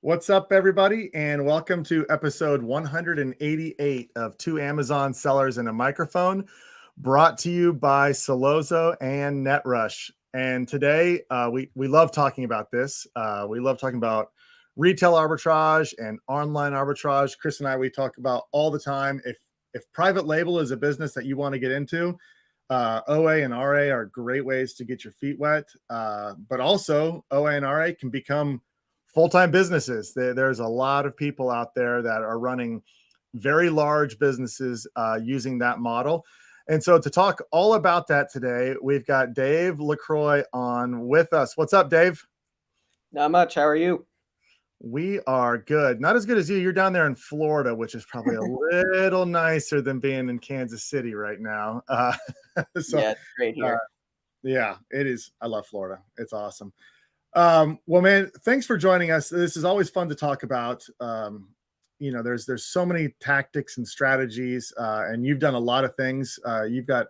What's up, everybody, and welcome to episode 188 of Two Amazon Sellers and a Microphone, brought to you by Solozo and NetRush. And today, we love talking about this. We love talking about retail arbitrage and online arbitrage. Chris and I, we talk about all the time. If private label is a business that you want to get into, OA and RA are great ways to get your feet wet. But also, OA and RA can become full-time businesses. There's a lot of people out there that are running very large businesses using that model. And so to talk all about that today, we've got Dave LaCroix on with us. What's up, Dave? Not much. How are you? We are good. Not as good as you. You're down there in Florida, which is probably a little nicer than being in Kansas City right now. Yeah, it's great here. Yeah, it is. I love Florida. It's awesome. Well, man, thanks for joining us. This is always fun to talk about. There's so many tactics and strategies, and you've done a lot of things. You've got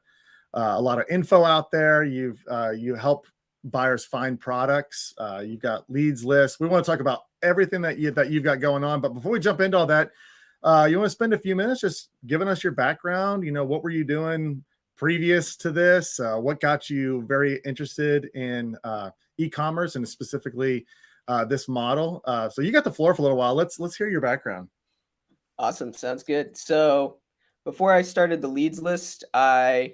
a lot of info out there. You help buyers find products. You've got leads lists. We want to talk about everything that you've got going on. But before we jump into all that, you want to spend a few minutes just giving us your background. What were you doing previous to this? What got you very interested in e-commerce and specifically this model? So you got the floor for a little while. Let's hear your background. Awesome. Sounds good. So before I started the leads list, I've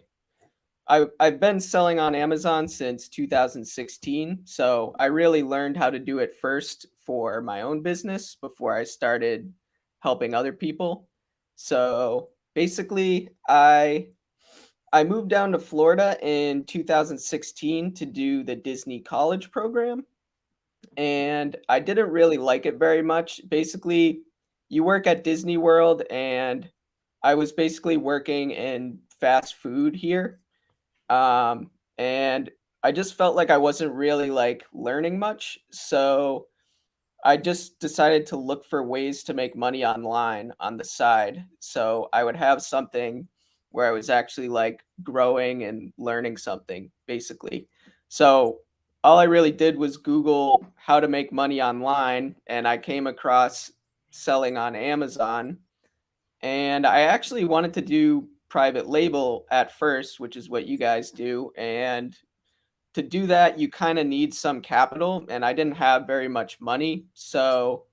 been selling on Amazon since 2016. So I really learned how to do it first for my own business before I started helping other people. So basically, I moved down to Florida in 2016 to do the Disney college program, and I didn't really like it very much. Basically, you work at Disney World, and I was basically working in fast food here. And I just felt like I wasn't really like learning much. So I just decided to look for ways to make money online on the side. So I would have something where I was actually like growing and learning something basically. So all I really did was Google how to make money online, and I came across selling on Amazon. And I actually wanted to do private label at first, which is what you guys do. And to do that, you kind of need some capital, and I didn't have very much money. So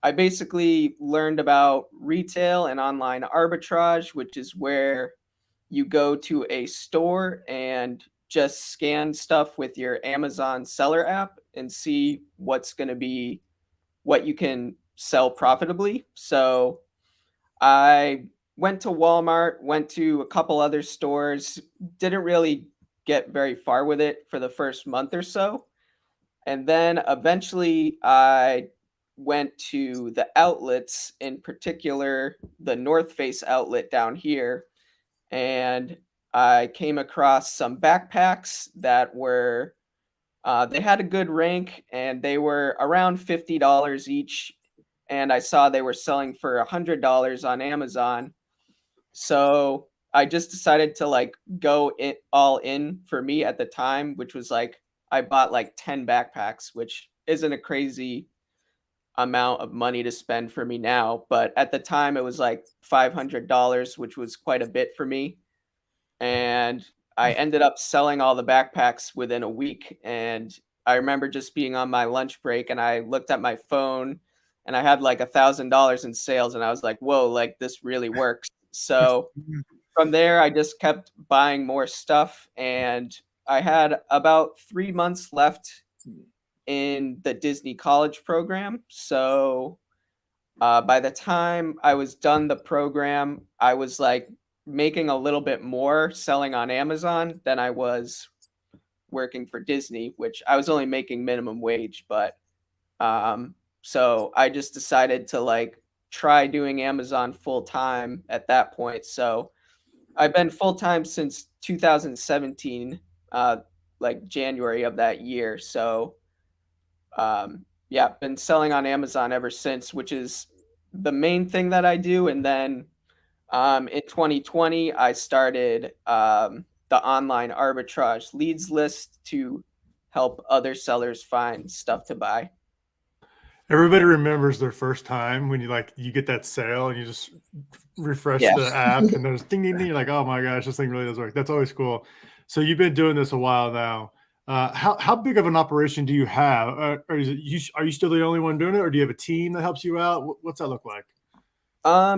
I basically learned about retail and online arbitrage, which is where you go to a store and just scan stuff with your Amazon seller app and see what's going to be what you can sell profitably. So I went to Walmart, went to a couple other stores, didn't really get very far with it for the first month or so. And then eventually I went to the outlets, in particular the North Face outlet down here, and I came across some backpacks that were they had a good rank, and they were around $50 each, and I saw they were selling for $100 on Amazon. So I just decided to like go it all in for me at the time, which was like I bought like 10 backpacks, which isn't a crazy amount of money to spend for me now, but at the time it was like $500, which was quite a bit for me. And I ended up selling all the backpacks within a week. And I remember just being on my lunch break, and I looked at my phone, and I had like $1,000 in sales, and I was like, whoa, like this really works. So from there, I just kept buying more stuff, and I had about 3 months left in the Disney college program. So by the time I was done the program, I was like making a little bit more selling on Amazon than I was working for Disney, which I was only making minimum wage. But so I just decided to like try doing Amazon full time at that point. So I've been full time since 2017, like January of that year. So yeah, been selling on Amazon ever since, which is the main thing that I do. And then in 2020, I started the online arbitrage leads list to help other sellers find stuff to buy. Everybody remembers their first time when you get that sale and you just refresh Yeah. the app and there's ding ding ding. You're like, oh my gosh, this thing really does work. That's always cool. So you've been doing this a while now. How big of an operation do you have? Or are you still the only one doing it, or do you have a team that helps you out? What's that look like?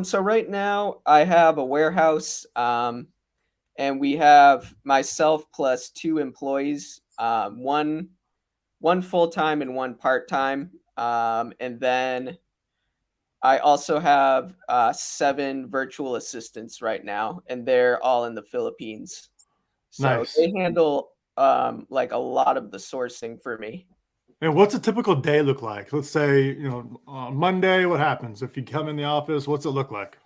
So right now I have a warehouse, and we have myself plus two employees, one full time and one part time, and then I also have 7 virtual assistants right now, and they're all in the Philippines. So Nice. they handle like a lot of the sourcing for me. And what's a typical day look like? Let's say, on Monday, what happens? If you come in the office, what's it look like?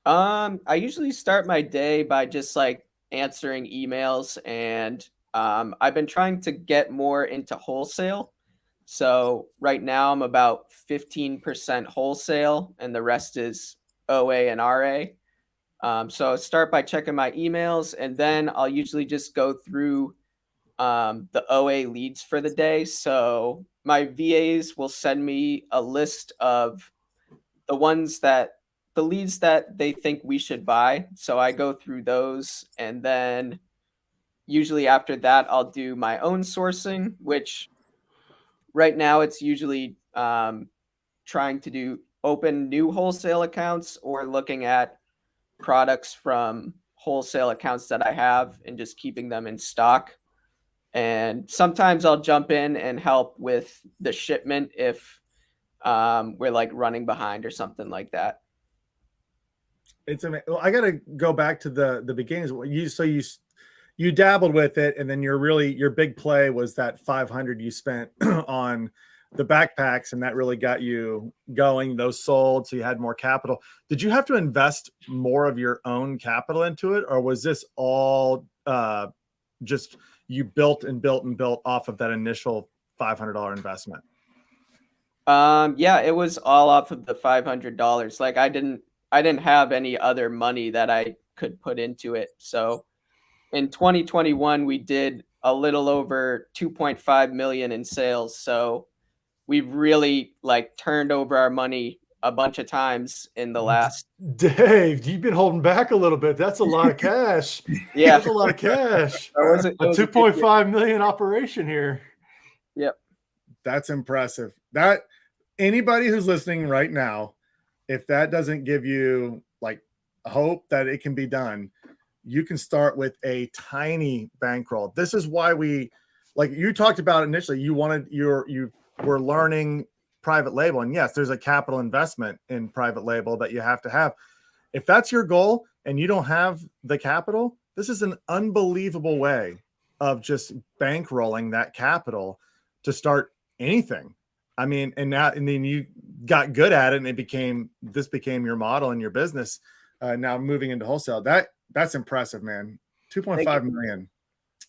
I usually start my day by just like answering emails, and I've been trying to get more into wholesale. So right now I'm about 15% wholesale and the rest is OA and RA. So I start by checking my emails, and then I'll usually just go through the OA leads for the day. So my VAs will send me a list of the ones that the leads that they think we should buy. So I go through those, and then usually after that I'll do my own sourcing, which right now it's usually trying to do open new wholesale accounts or looking at products from wholesale accounts that I have and just keeping them in stock. And sometimes I'll jump in and help with the shipment if we're like running behind or something like that. It's amazing. Well, I got to go back to the beginnings. You dabbled with it, and then your big play was that 500 you spent on the backpacks, and that really got you going. Those sold, so you had more capital. Did you have to invest more of your own capital into it, or was this all just you built and built and built off of that initial $500 investment? Yeah, it was all off of the $500. Like I didn't have any other money that I could put into it. So in 2021 we did a little over 2.5 million in sales. So we've really like turned over our money a bunch of times in the last. Dave, you've been holding back a little bit. That's a lot of cash. Yeah. That's a lot of cash. It A was a good year. 2.5 million operation here. Yep. That's impressive. That anybody who's listening right now, if that doesn't give you like hope that it can be done, you can start with a tiny bankroll. This is why like you talked about initially, you were learning private label. And yes, there's a capital investment in private label that you have to have. If that's your goal and you don't have the capital, this is an unbelievable way of just bankrolling that capital to start anything. I mean, and then you got good at it, and this became your model in your business. Now moving into wholesale, that's impressive, man. 2.5 million.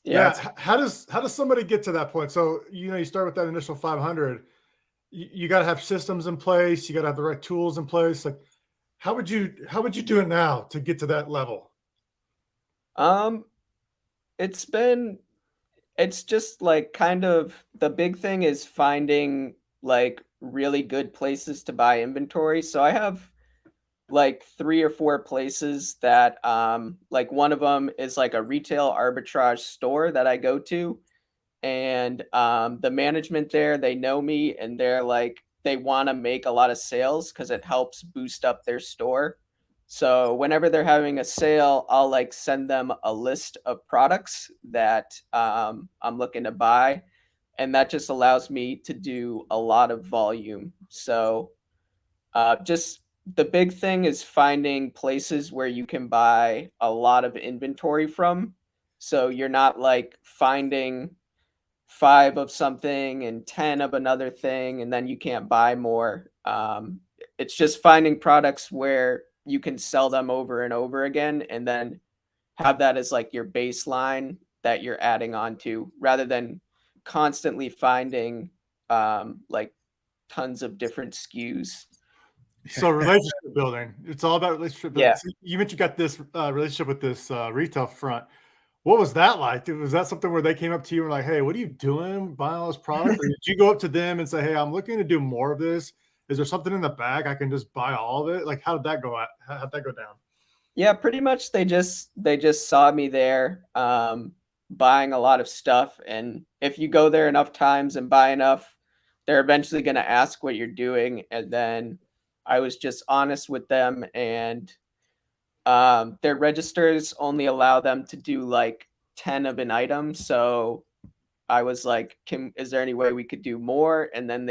Yeah. How does somebody get to that point? So, you start with that initial 500, you got to have systems in place. You got to have the right tools in place. Like, how would you do it now to get to that level? It's just like kind of the big thing is finding like really good places to buy inventory. So I have like 3 or 4 places that like one of them is like a retail arbitrage store that I go to, and the management there, they know me, and they're like they want to make a lot of sales because it helps boost up their store. So whenever they're having a sale, I'll like send them a list of products that I'm looking to buy, and that just allows me to do a lot of volume. So just the big thing is finding places where you can buy a lot of inventory from. So you're not like finding 5 of something and 10 of another thing, and then you can't buy more. It's just finding products where you can sell them over and over again, and then have that as like your baseline that you're adding on to, rather than constantly finding like tons of different SKUs. So relationship building, it's all about relationship building. Yeah. So you mentioned you got this relationship with this retail front. What was that like? Was that something where they came up to you and like, hey, what are you doing buying all this product? Or did you go up to them and say, hey, I'm looking to do more of this? Is there something in the bag I can just buy all of it? Like, how did that go out? How'd that go down? Yeah, pretty much they just saw me there buying a lot of stuff, and if you go there enough times and buy enough, they're eventually going to ask what you're doing, and then I was just honest with them, and their registers only allow them to do like 10 of an item, so I was like, is there any way we could do more? And then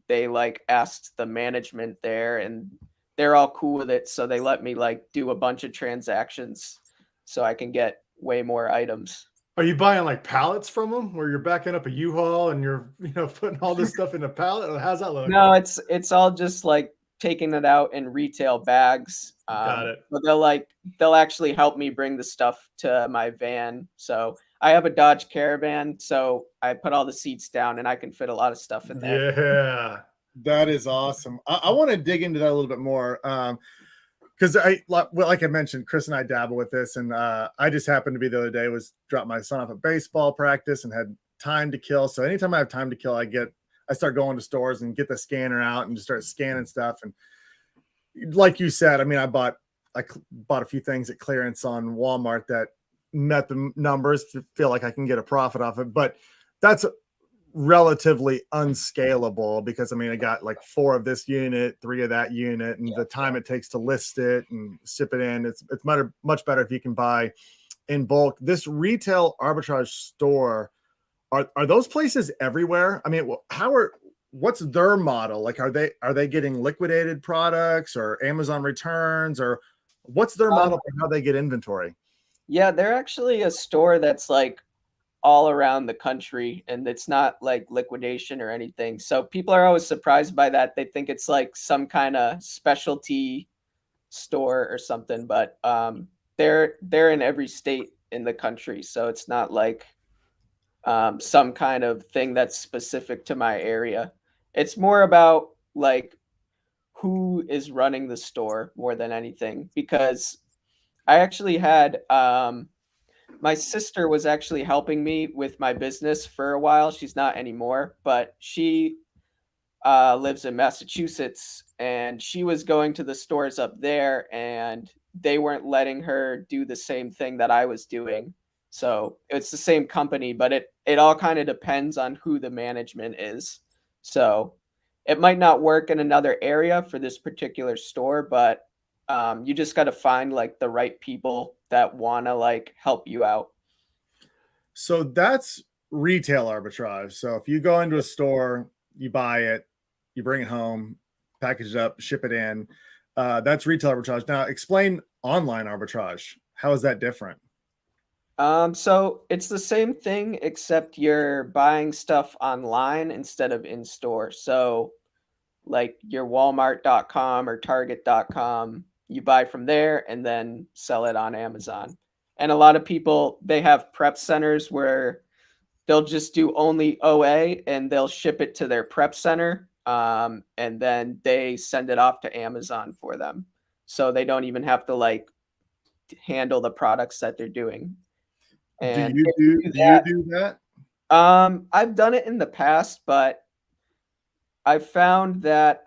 they like asked the management there, and they're all cool with it, so they let me like do a bunch of transactions so I can get way more items. Are you buying like pallets from them where you're backing up a U-Haul and you're, putting all this stuff in a pallet? Or how's that look? No, it's all just like taking it out in retail bags. Got it. But they'll actually help me bring the stuff to my van. So I have a Dodge Caravan, so I put all the seats down and I can fit a lot of stuff in there. Yeah. That is awesome. I want to dig into that a little bit more. Because like I mentioned, Chris and I dabble with this, and I just happened to be the other day dropped my son off at baseball practice and had time to kill. So anytime I have time to kill, I start going to stores and get the scanner out and just start scanning stuff. And like you said, I mean, I bought a few things at clearance on Walmart that met the numbers to feel like I can get a profit off it, but that's relatively unscalable because I mean I got like 4 of this unit, 3 of that unit, and the time it takes to list it and ship it in, it's much better if you can buy in bulk. This retail arbitrage store, are those places everywhere? I mean, what's their model? Like, are they getting liquidated products or Amazon returns, or what's their model for how they get inventory? Yeah, they're actually a store that's like all around the country, and it's not like liquidation or anything. So people are always surprised by that. They think it's like some kind of specialty store or something, but they're in every state in the country. So it's not like some kind of thing that's specific to my area. It's more about like who is running the store more than anything, because I actually had my sister was actually helping me with my business for a while. She's not anymore, but she lives in Massachusetts, and she was going to the stores up there, and they weren't letting her do the same thing that I was doing. So it's the same company, but it all kind of depends on who the management is. So it might not work in another area for this particular store, but you just got to find like the right people that want to like help you out. So that's retail arbitrage. So if you go into a store, you buy it, you bring it home, package it up, ship it in. That's retail arbitrage. Now explain online arbitrage. How is that different? So it's the same thing, except you're buying stuff online instead of in store. So like your Walmart.com or Target.com, you buy from there and then sell it on Amazon. And a lot of people, they have prep centers where they'll just do only OA and they'll ship it to their prep center. And then they send it off to Amazon for them. So they don't even have to like handle the products that they're doing. And if you do Do you that, do that? I've done it in the past, but I found that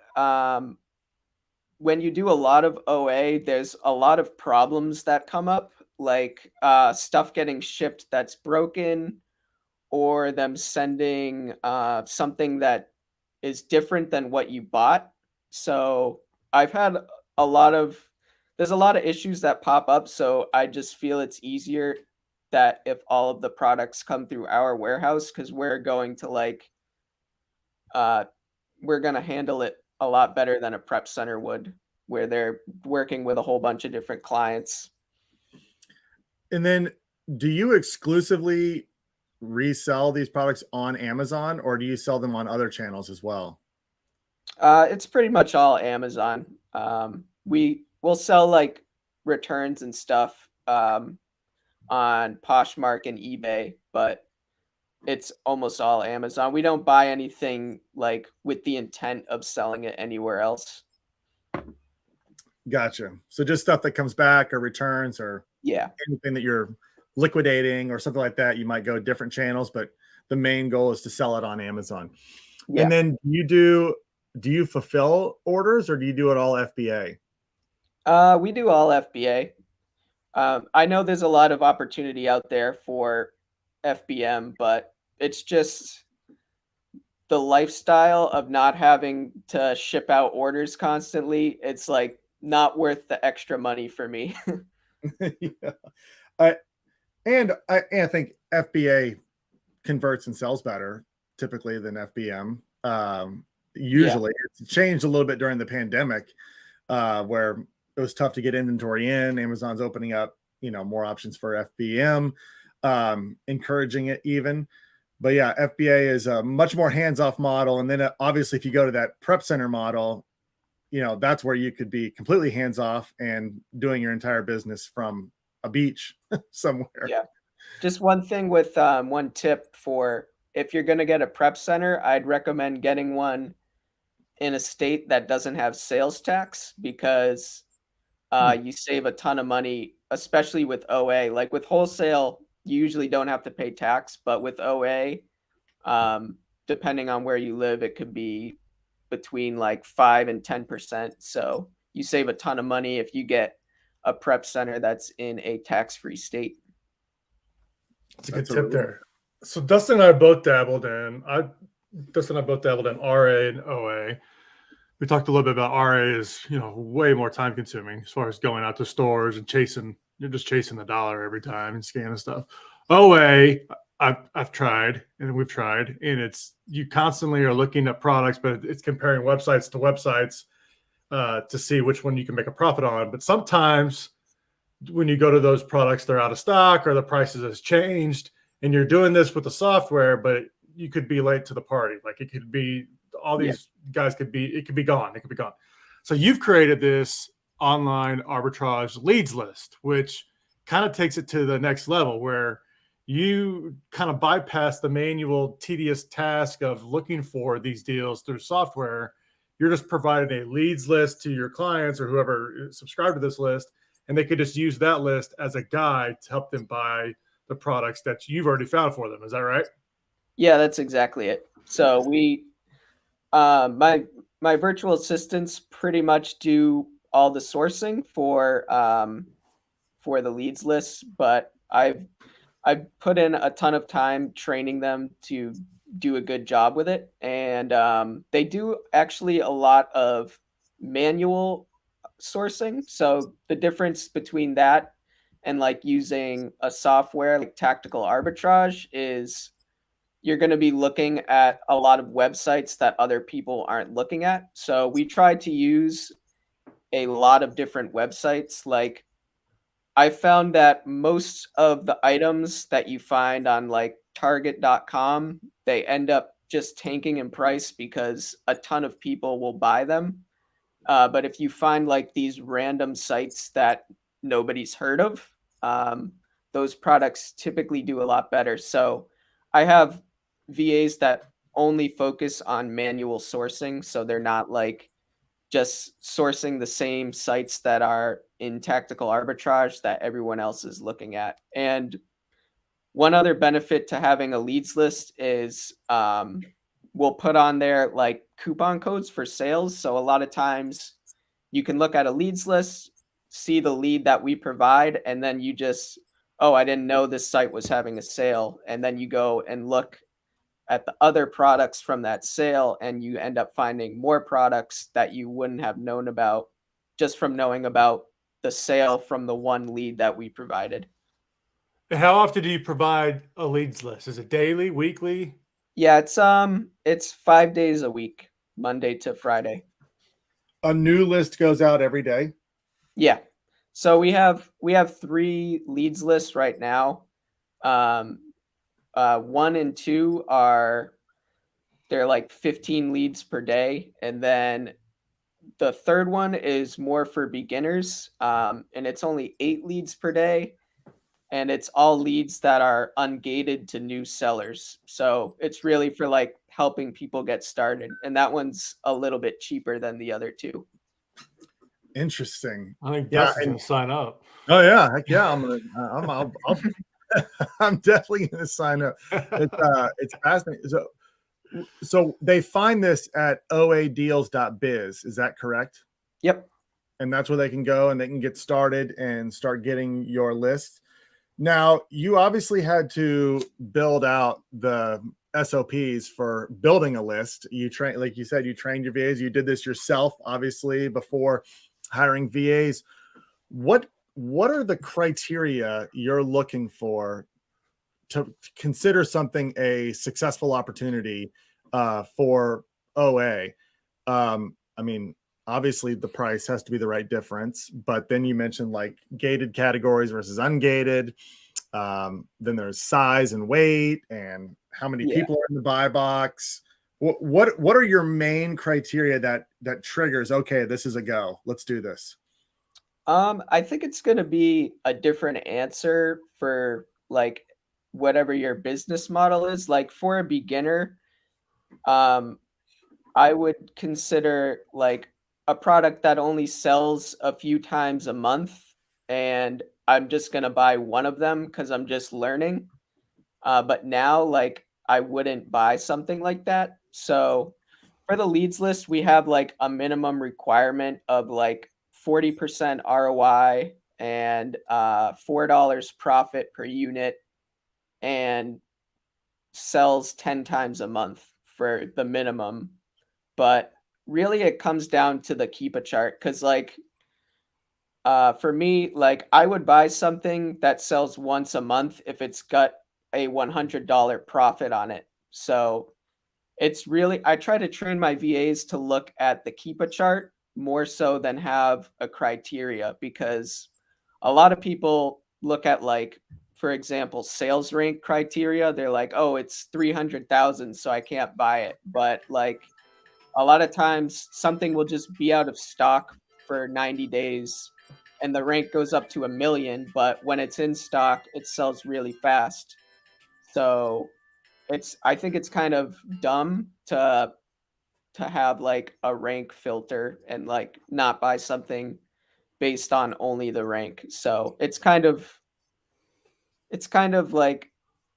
when you do a lot of OA, there's a lot of problems that come up, like stuff getting shipped that's broken, or them sending something that is different than what you bought. So I've had there's a lot of issues that pop up. So I just feel it's easier that if all of the products come through our warehouse, because uh, we're going to handle it a lot better than a prep center would, where they're working with a whole bunch of different clients. And then do you exclusively resell these products on Amazon, or do you sell them on other channels as well? It's pretty much all Amazon. We will sell like returns and stuff on Poshmark and eBay, but it's almost all Amazon. We don't buy anything like with the intent of selling it anywhere else. Gotcha. So just stuff that comes back or returns or Yeah. anything that you're liquidating or something like that, you might go different channels, but the main goal is to sell it on Amazon. Yeah. And then do you fulfill orders or do you do it all FBA? We do all FBA. I know there's a lot of opportunity out there for FBM, but it's just the lifestyle of not having to ship out orders constantly. It's like not worth the extra money for me. Yeah. I I think FBA converts and sells better typically than FBM. Usually it's changed a little bit during the pandemic, where it was tough to get inventory in. Amazon's opening up, more options for FBM, encouraging it even. But yeah, FBA is a much more hands-off model. And then obviously, if you go to that prep center model, that's where you could be completely hands-off and doing your entire business from a beach somewhere. Yeah. Just one thing with one tip for if you're going to get a prep center, I'd recommend getting one in a state that doesn't have sales tax because you save a ton of money, especially with OA. Like with wholesale, you usually don't have to pay tax, but with OA, depending on where you live, it could be between like 5 and 10%. So you save a ton of money if you get a prep center that's in a tax-free state. That's a good tip there. So Dustin and I both dabbled in. Dustin and I both dabbled in RA and OA. We talked a little bit about RA is, way more time consuming as far as going out to stores and you're just chasing the dollar every time and scanning stuff. OA, I've tried and we've tried, and you constantly are looking at products, but it's comparing websites to websites to see which one you can make a profit on. But sometimes when you go to those products, they're out of stock or the prices has changed, and you're doing this with the software, but you could be late to the party. Like it could be all these guys it could be gone. It could be gone. So you've created this online arbitrage leads list, which kind of takes it to the next level where you kind of bypass the manual, tedious task of looking for these deals through software. You're just providing a leads list to your clients or whoever subscribed to this list, and they could just use that list as a guide to help them buy the products that you've already found for them. Is that right? Yeah, that's exactly it. So my virtual assistants pretty much do all the sourcing for the leads lists, but I've put in a ton of time training them to do a good job with it, and they do actually a lot of manual sourcing. So the difference between that and like using a software like tactical arbitrage is you're going to be looking at a lot of websites that other people aren't looking at. So we try to use a lot of different websites. Like I found that most of the items that you find on like target.com, they end up just tanking in price because a ton of people will buy them. But if you find like these random sites that nobody's heard of, those products typically do a lot better. So I have VAs that only focus on manual sourcing. So they're not like just sourcing the same sites that are in tactical arbitrage that everyone else is looking at. And one other benefit to having a leads list is we'll put on there like coupon codes for sales. So a lot of times you can look at a leads list, see the lead that we provide, and then you just, oh, I didn't know this site was having a sale. And then you go and look at the other products from that sale, and you end up finding more products that you wouldn't have known about just from knowing about the sale from the one lead that we provided. How often do you provide a leads list? Is it daily, weekly? Yeah, it's 5 days a week, Monday to Friday. A new list goes out every day. Yeah. So we have 3 leads lists right now. 1 and 2 they're like 15 leads per day. And then the third one is more for beginners. And it's only 8 leads per day. And it's all leads that are ungated to new sellers. So it's really for like helping people get started. And that one's a little bit cheaper than the other 2. Interesting. I think Dustin's gonna sign up. Oh yeah, heck yeah! I'll I'm definitely going to sign up. It's fascinating. So they find this at oadeals.biz. Is that correct? Yep. And that's where they can go and they can get started and start getting your list. Now, you obviously had to build out the SOPs for building a list. You train, like you said, you trained your VAs. You did this yourself, obviously, before hiring VAs. What are the criteria you're looking for to consider something a successful opportunity for OA? I mean, obviously the price has to be the right difference, but then you mentioned like gated categories versus ungated. Then there's size and weight and how many Yeah. people are in the buy box. What are your main criteria that triggers, okay, this is a go, let's do this? I think it's gonna be a different answer for like whatever your business model is. Like for a beginner, um, I would consider like a product that only sells a few times a month, and I'm just gonna buy one of them because I'm just learning. But now, like, I wouldn't buy something like that. So for the leads list, we have like a minimum requirement of like 40% ROI and $4 profit per unit and sells 10 times a month for the minimum. But really, it comes down to the keep a chart because, like, for me, like I would buy something that sells once a month if it's got a $100 profit on it. So it's really, I try to train my VAs to look at the Keepa chart more so than have a criteria because a lot of people look at like, for example, sales rank criteria. They're like, oh, it's 300,000, so I can't buy it. But like a lot of times something will just be out of stock for 90 days and the rank goes up to 1 million, but when it's in stock, it sells really fast. So I think it's kind of dumb to have like a rank filter and like not buy something based on only the rank. So it's kind of like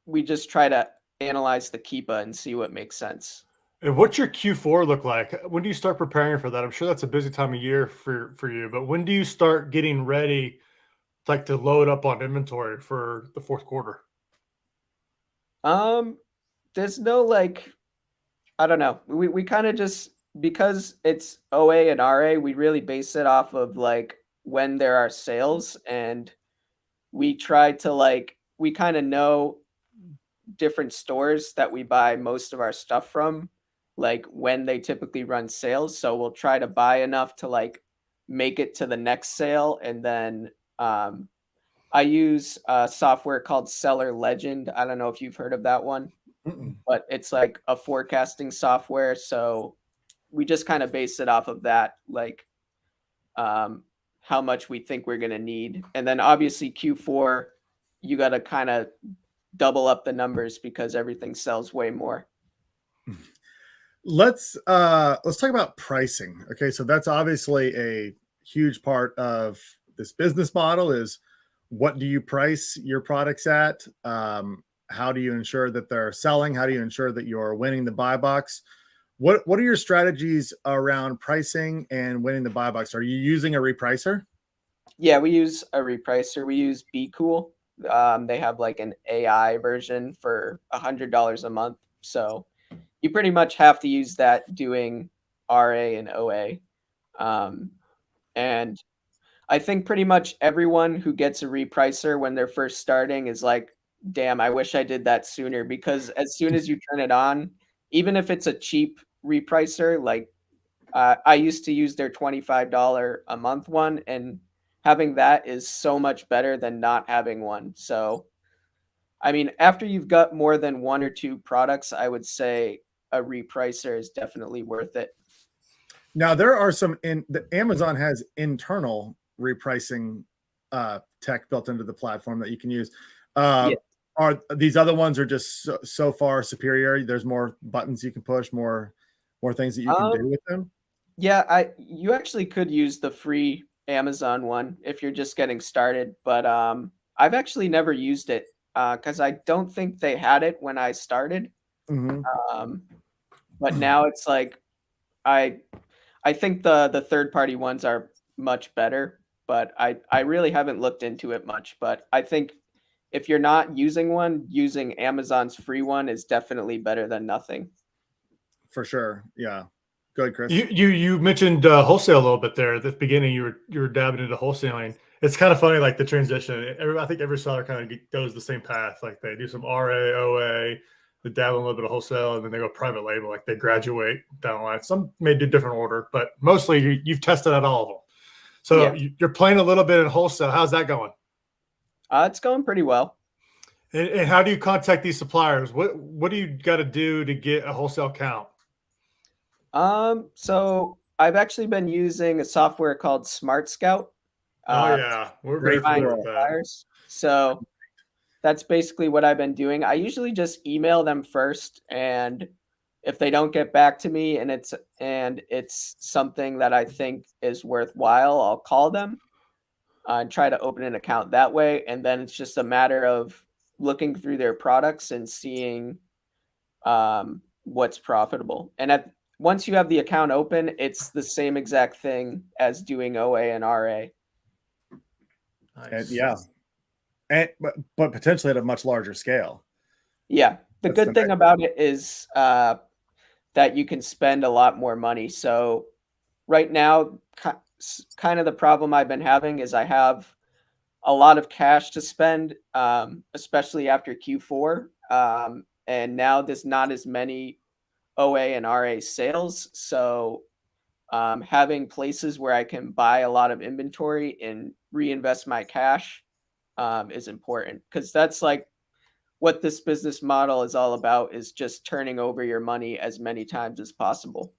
we just try to analyze the Keepa and see what makes sense. And what's your Q4 look like? When do you start preparing for that? I'm sure that's a busy time of year for you, but when do you start getting ready, like to load up on inventory for the fourth quarter? Um, there's no like I don't know. We kind of just because it's OA and RA, we really base it off of like when there are sales and we try to like we kind of know different stores that we buy most of our stuff from, like when they typically run sales. So we'll try to buy enough to like make it to the next sale. And then I use a software called Seller Legend. I don't know if you've heard of that one, Mm-mm. but it's like a forecasting software. So we just kind of base it off of that, like um, how much we think we're going to need. And then obviously Q4, you got to kind of double up the numbers because everything sells way more. Let's talk about pricing. Okay, so that's obviously a huge part of this business model is what do you price your products at? How do you ensure that they're selling? How do you ensure that you're winning the buy box? What are your strategies around pricing and winning the buy box? Are you using a repricer? Yeah, we use a repricer. We use Be Cool. They have like an AI version for $100 a month. So you pretty much have to use that doing RA and OA. Um, and I think pretty much everyone who gets a repricer when they're first starting is like, damn, I wish I did that sooner because as soon as you turn it on, even if it's a cheap repricer, like I used to use their $25 a month one, and having that is so much better than not having one. So, I mean, after you've got more than one or two products, I would say a repricer is definitely worth it. Now there are some in the Amazon has internal repricing tech built into the platform that you can use. Uh, Yeah. are these other ones are just so far superior? There's more buttons you can push, more things that you can do Um, with them. yeah, you actually could use the free Amazon one if you're just getting started, but I've actually never used it. because I don't think they had it when I started. Mhm. But now it's like I think the third party ones are much better, but I really haven't looked into it much. But I think if you're not using one, using Amazon's free one is definitely better than nothing. For sure. Yeah. Go ahead, Chris. You mentioned wholesale a little bit there at the beginning. You were dabbing into wholesaling. It's kind of funny, like the transition. I think every seller kind of goes the same path. Like they do some RA, OA, they dabble in a little bit of wholesale, and then they go private label. Like they graduate down the line. Some may do different order, but mostly you've tested out all of them. So Yeah. you're playing a little bit in wholesale. How's that going? It's going pretty well. And how do you contact these suppliers? What do you got to do to get a wholesale count? So I've actually been using a software called Smart Scout. Oh yeah, we're very Great familiar tool. with that. Suppliers. So that's basically what I've been doing. I usually just email them first, and if they don't get back to me and it's something that I think is worthwhile, I'll call them and try to open an account that way. And then it's just a matter of looking through their products and seeing what's profitable. And once you have the account open, it's the same exact thing as doing OA and RA. And yeah. But potentially at a much larger scale. Yeah. The That's good the thing next- about it is that you can spend a lot more money. So right now, kind of the problem I've been having is I have a lot of cash to spend, especially after Q4. And now there's not as many OA and RA sales. So having places where I can buy a lot of inventory and reinvest my cash is important, because that's like what this business model is all about, is just turning over your money as many times as possible.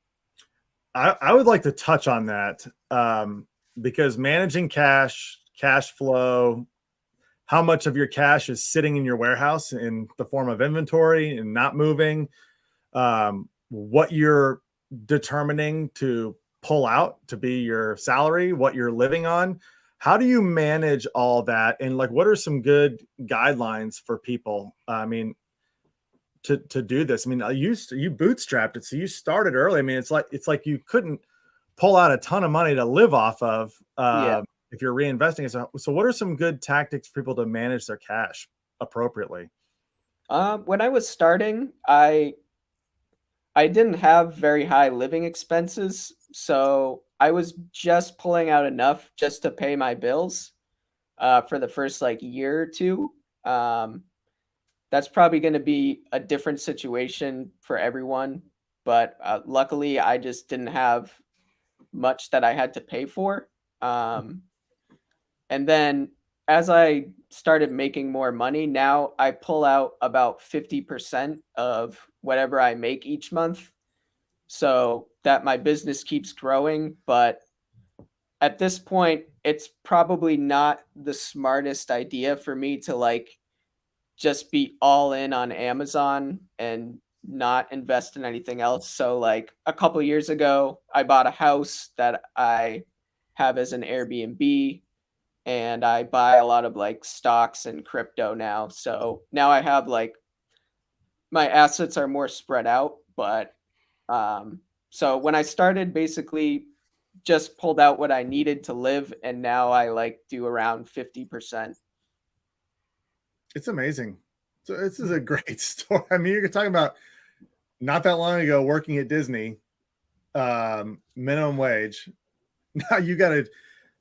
I would like to touch on that because managing cash flow, how much of your cash is sitting in your warehouse in the form of inventory and not moving, what you're determining to pull out to be your salary, what you're living on. How do you manage all that? And like, what are some good guidelines for people? I mean, to do this. I mean, you bootstrapped it, so you started early. I mean, it's like you couldn't pull out a ton of money to live off of Yeah. if you're reinvesting it. So what are some good tactics for people to manage their cash appropriately? When I was starting, I didn't have very high living expenses, so I was just pulling out enough just to pay my bills for the first like year or two. Um, that's probably going to be a different situation for everyone, but luckily I just didn't have much that I had to pay for. Um, and then as I started making more money, now I pull out about 50% of whatever I make each month, so that my business keeps growing. But at this point, it's probably not the smartest idea for me to like just be all in on Amazon and not invest in anything else. So like a couple years ago, I bought a house that I have as an Airbnb, and I buy a lot of like stocks and crypto now. So now I have like my assets are more spread out, but so when I started, basically just pulled out what I needed to live, and now I like do around 50%. It's amazing. So this is a great story. I mean, you're talking about not that long ago working at Disney, minimum wage. Now you got a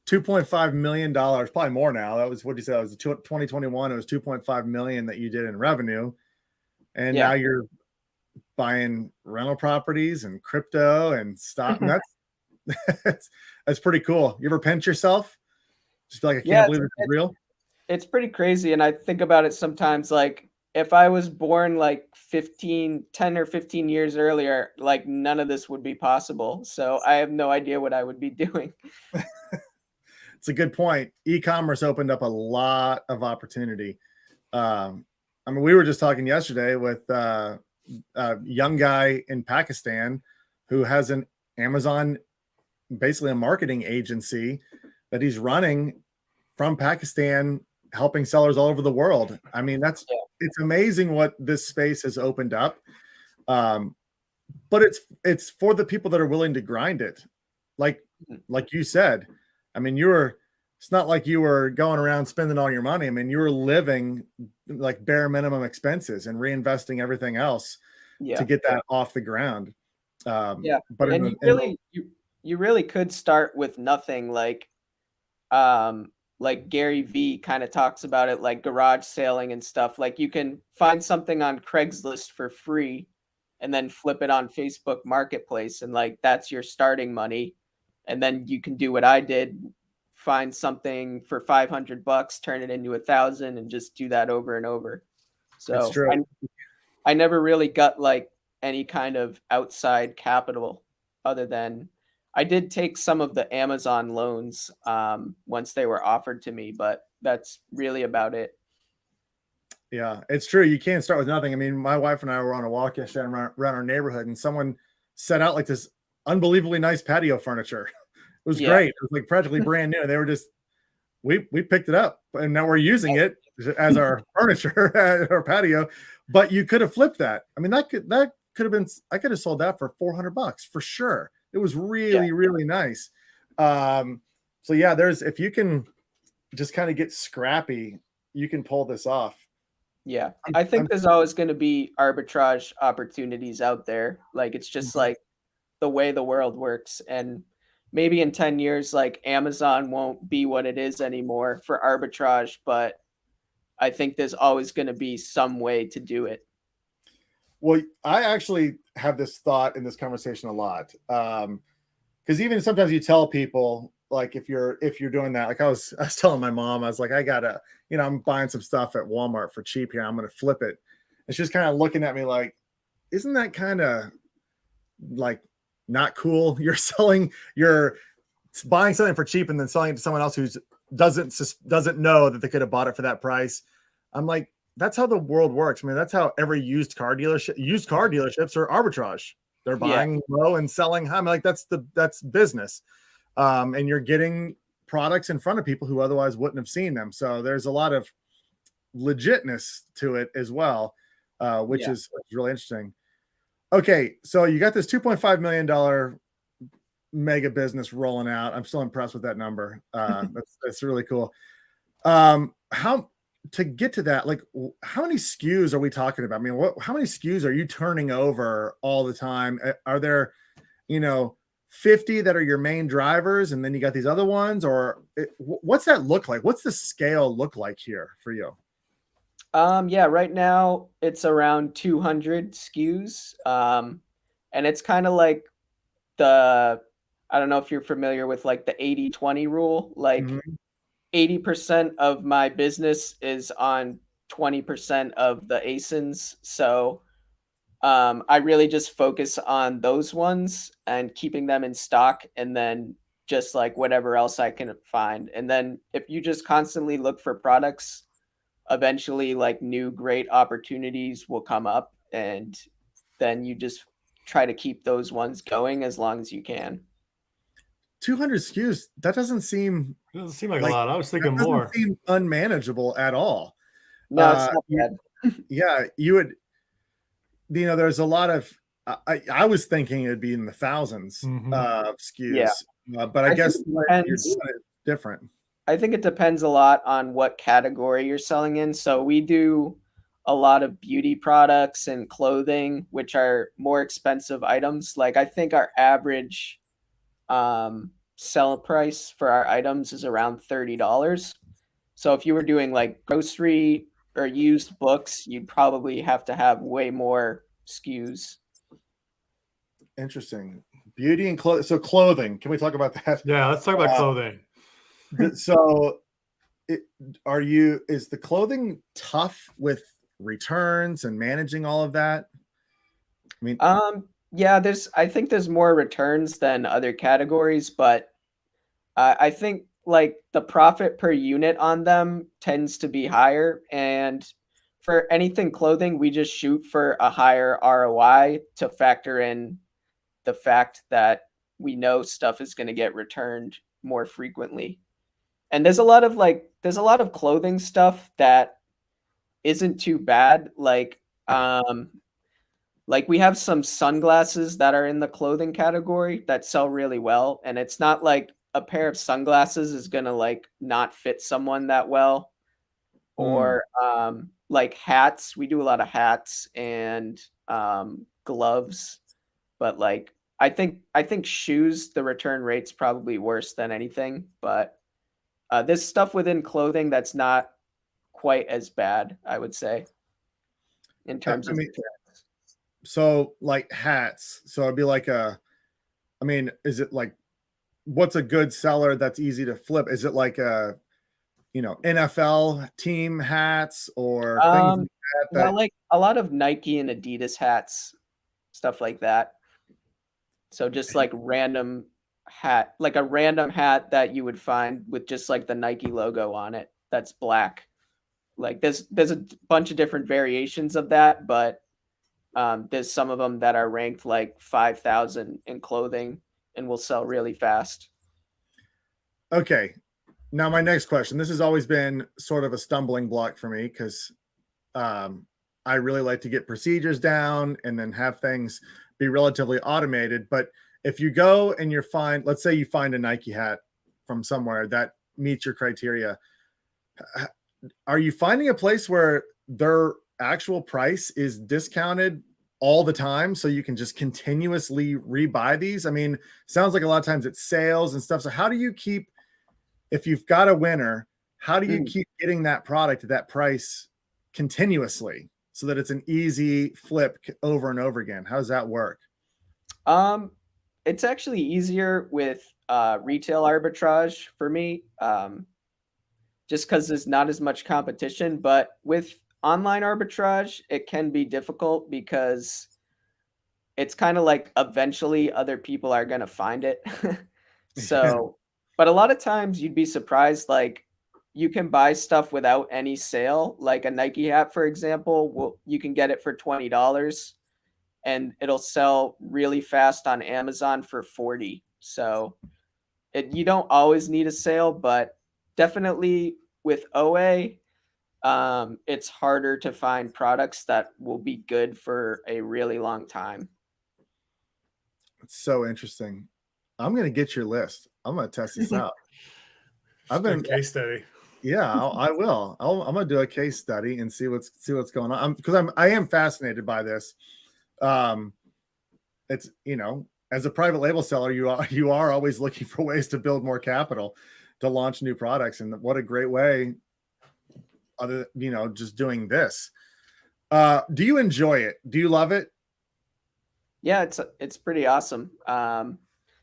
$2.5 million, probably more now. That was what you said. It was 2021. It was 2.5 million that you did in revenue. And Yeah. now you're buying rental properties and crypto and stock. And that's pretty cool. You ever pinch yourself? Just be like, I Yeah, can't believe this is real. it's pretty crazy. And I think about it sometimes, like if I was born like 10 or 15 years earlier, like none of this would be possible. So I have no idea what I would be doing. It's a good point. E-commerce opened up a lot of opportunity. I mean, we were just talking yesterday with a young guy in Pakistan who has an Amazon, basically a marketing agency that he's running from Pakistan helping sellers all over the world. I mean, Yeah. it's amazing what this space has opened up. But it's for the people that are willing to grind it. Like Mhm. like you said, I mean, it's not like you were going around spending all your money. I mean, you were living like bare minimum expenses and reinvesting everything else to Yeah. get that off the ground. Yeah. But And you really could start with nothing, like Gary V kind of talks about it, like garage sailing and stuff. Like you can find something on Craigslist for free and then flip it on Facebook Marketplace, and like that's your starting money. And then you can do what I did, find something for $500, turn it into 1,000, and just do that over and over. it's So true. I never really got like any kind of outside capital other than I did take some of the Amazon loans once they were offered to me, but that's really about it. Yeah, it's true. You can't start with nothing. I mean, my wife and I were on a walk yesterday around our neighborhood, and someone set out like this unbelievably nice patio furniture. It was Yeah. great. It was like practically brand new. They were just we picked it up, and now we're using it as our furniture at our patio. But you could have flipped that. I mean, that could have been. I could have sold that for $400 for sure. It was Yeah. really nice. So yeah, if you can just kind of get scrappy, you can pull this off. Yeah. I think there's always going to be arbitrage opportunities out there. Like it's just like the way the world works. And maybe in 10 years, like Amazon won't be what it is anymore for arbitrage, but I think there's always going to be some way to do it. Well, I actually have this thought in this conversation a lot. Because even sometimes you tell people, like if you're doing that, like I was telling my mom, I was like, I gotta, I'm buying some stuff at Walmart for cheap here. I'm gonna flip it. And she's kind of looking at me like, isn't that kind of like not cool? You're buying something for cheap and then selling it to someone else who doesn't know that they could have bought it for that price. I'm like, that's how the world works. I mean, that's how every used car dealerships are arbitrage. They're buying low and selling high. I mean, like that's business. And you're getting products in front of people who otherwise wouldn't have seen them. So there's a lot of legitness to it as well, which is really interesting. Okay, so you got this $2.5 million mega business rolling out. I'm still impressed with that number. That's really cool. How to get to that? Like, how many SKUs are we talking about? I mean, how many SKUs are you turning over all the time? Are there, 50 that are your main drivers, and then you got these other ones, or what's that look like? What's the scale look like here for you? Yeah, right now it's around 200 SKUs. And it's kind of like I don't know if you're familiar with like the 80-20 rule. Like 80% of my business is on 20% of the ASINs. So I really just focus on those ones and keeping them in stock, and then just like whatever else I can find. And then if you just constantly look for products, eventually like new great opportunities will come up, and then you just try to keep those ones going as long as you can. 200 SKUs, that doesn't seem It doesn't seem like a lot. I was thinking doesn't more. seem unmanageable at all. No, it's not bad. Yeah, you would, there's a lot of, I was thinking it'd be in the thousands of SKUs, but I guess you're different. I think it depends a lot on what category you're selling in. So we do a lot of beauty products and clothing, which are more expensive items. Like I think our average sell price for our items is around $30. So if you were doing like grocery or used books, you'd probably have to have way more SKUs. Interesting. Beauty and clothing. So clothing, can we talk about that? Yeah, let's talk about clothing. So is the clothing tough with returns and managing all of that? I mean, yeah, I think there's more returns than other categories, but I think like the profit per unit on them tends to be higher. And for anything clothing, we just shoot for a higher ROI to factor in the fact that we know stuff is going to get returned more frequently. And there's a lot of clothing stuff that isn't too bad. Like we have some sunglasses that are in the clothing category that sell really well, and it's not like a pair of sunglasses is gonna like not fit someone that well. Mm. Or like hats. We do a lot of hats and gloves, but like I think shoes, the return rate's probably worse than anything. But there's stuff within clothing that's not quite as bad, I would say, in terms I of mean, returns. so like hats. So it'd be like I mean, is it like what's a good seller that's easy to flip? Is it like NFL team hats or things Um, like that yeah, that like a lot of Nike and Adidas hats, stuff like that. So just like random hat, like a random hat that you would find with just like the Nike logo on it that's black. Like there's a bunch of different variations of that, but there's some of them that are ranked like 5,000 in clothing and will sell really fast. okay. Now my next question. This has always been sort of a stumbling block for me because um, I really like to get procedures down and then have things be relatively automated. But if you go and you find, let's say you find a Nike hat from somewhere that meets your criteria, are you finding a place where their actual price is discounted all the time so you can just continuously rebuy these? I mean, sounds like a lot of times it's sales and stuff. So how do you keep, if you've got a winner, how do you Mm. keep getting that product at that price continuously so that it's an easy flip over and over again? How does that work? Um, it's actually easier with retail arbitrage for me. Just because there's not as much competition. But with online arbitrage, it can be difficult because it's kind of like eventually other people are going to find it. Yeah. So, but a lot of times you'd be surprised, like you can buy stuff without any sale, like a Nike hat, for example. You can get it for $20 and it'll sell really fast on Amazon for 40. So you don't always need a sale, but definitely with OA, it's harder to find products that will be good for a really long time. It's so interesting. I'm going to get your list. I'm going to test this out. I've Just a been, case study. yeah, I will. I'm going to do a case study and see what's going on. Because I am fascinated by this. Um, it's as a private label seller, you are always looking for ways to build more capital to launch new products, and what a great way, other just doing this. Do you enjoy it? Do you love it? Yeah, it's pretty awesome.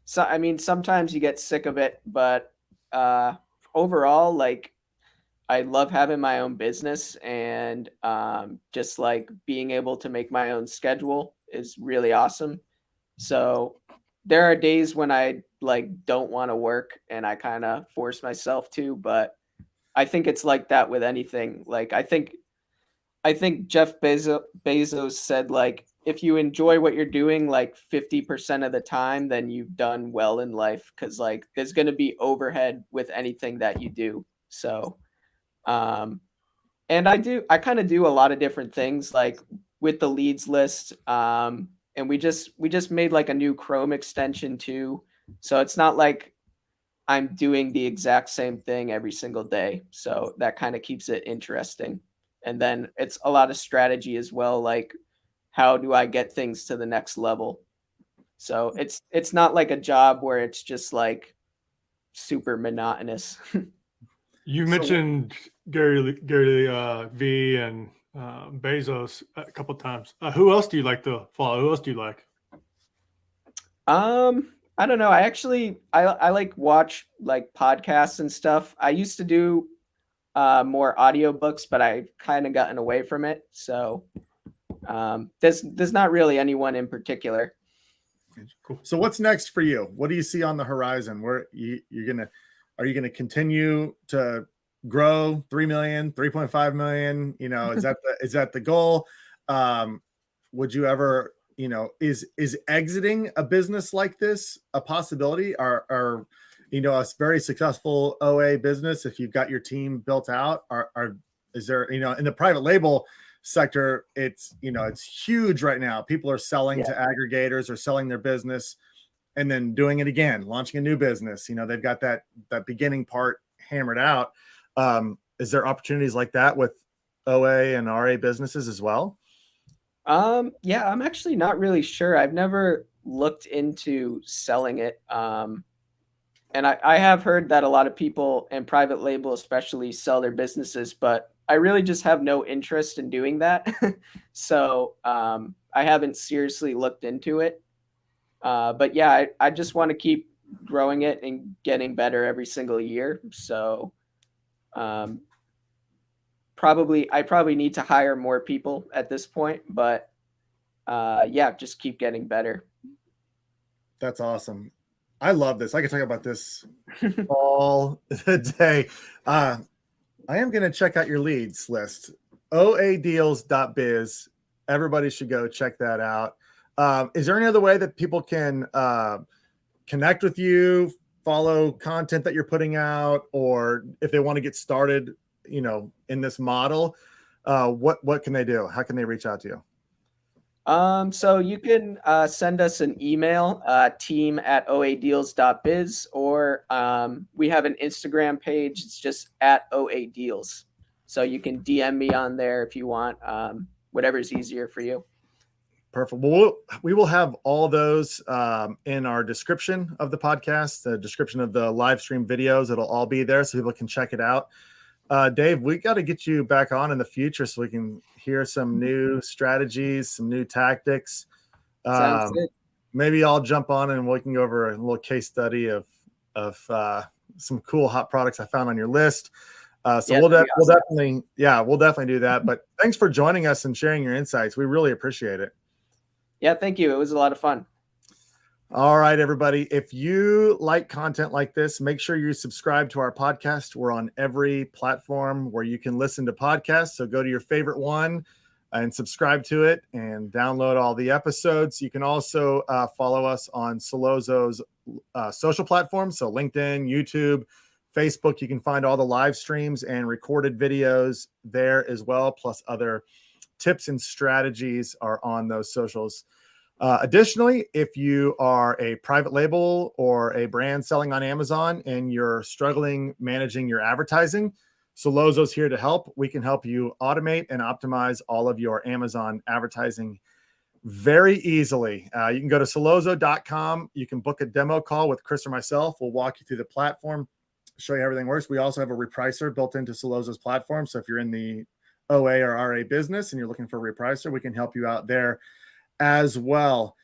So I mean, sometimes you get sick of it, but uh, overall, like I love having my own business and just like being able to make my own schedule is really awesome. So there are days when I like don't want to work and I kind of force myself to, but I think it's like that with anything. Like I think Jeff Bezos said like if you enjoy what you're doing like 50% of the time, then you've done well in life because like there's gonna be overhead with anything that you do. So um and I kind of do a lot of different things like with the leads list. And we just made like a new Chrome extension too. So it's not like I'm doing the exact same thing every single day. So that kind of keeps it interesting. And then it's a lot of strategy as well, like how do I get things to the next level? So it's not like a job where it's just like super monotonous. You So mentioned Gary V and Bezos a couple times. Who else do you like to follow? Who else do you like? I don't know. I like watch like podcasts and stuff. I used to do more audiobooks, but I've kind of gotten away from it. So there's not really anyone in particular. Cool. so what's next for you? What do you see on the horizon? Where are you gonna continue to grow 3 million, 3.5 million? Is that the goal? Um, would you ever, is exiting a business like this a possibility? Or a very successful OA business, if you've got your team built out, is there, in the private label sector, it's huge right now. People are selling to aggregators or selling their business and then doing it again, launching a new business. They've got that beginning part hammered out. Is there opportunities like that with OA and RA businesses as well? Yeah, I'm actually not really sure. I've never looked into selling it. And I have heard that a lot of people in private label especially sell their businesses, but I really just have no interest in doing that. So I haven't seriously looked into it. But yeah, I just want to keep growing it and getting better every single year. So I probably need to hire more people at this point, but yeah, just keep getting better. That's awesome. I love this. I could talk about this all day. I am going to check out your leads list, oadeals.biz. Everybody should go check that out. Is there any other way that people can connect with you, follow content that you're putting out, or if they want to get started, in this model, what can they do? How can they reach out to you? So you can send us an email, team@oadeals.biz, or we have an Instagram page. It's just @oadeals. So you can DM me on there if you want, whatever's easier for you. Perfect. Well, we will have all those in our description of the podcast, the description of the live stream videos. It'll all be there so people can check it out. Dave, we got to get you back on in the future so we can hear some new strategies, some new tactics. Sounds good. Maybe I'll jump on and we can go over a little case study of some cool hot products I found on your list. So Yeah, we'll that'd be awesome. definitely do that. But thanks for joining us and sharing your insights. We really appreciate it. Yeah, thank you. It was a lot of fun. All right, everybody. If you like content like this, make sure you subscribe to our podcast. We're on every platform where you can listen to podcasts. So go to your favorite one and subscribe to it and download all the episodes. You can also follow us on Solozo's social platforms. So LinkedIn, YouTube, Facebook. You can find all the live streams and recorded videos there as well. Plus other tips and strategies are on those socials. Additionally, if you are a private label or a brand selling on Amazon and you're struggling managing your advertising, Solozo's here to help. We can help you automate and optimize all of your Amazon advertising very easily. You can go to solozo.com. You can book a demo call with Chris or myself. We'll walk you through the platform, show you how everything works. We also have a repricer built into Solozo's platform. So if you're in the OA or RA business and you're looking for a repricer, we can help you out there as well.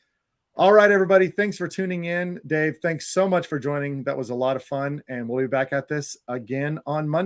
All right, everybody. Thanks for tuning in. Dave, thanks so much for joining. That was a lot of fun. And we'll be back at this again on Monday.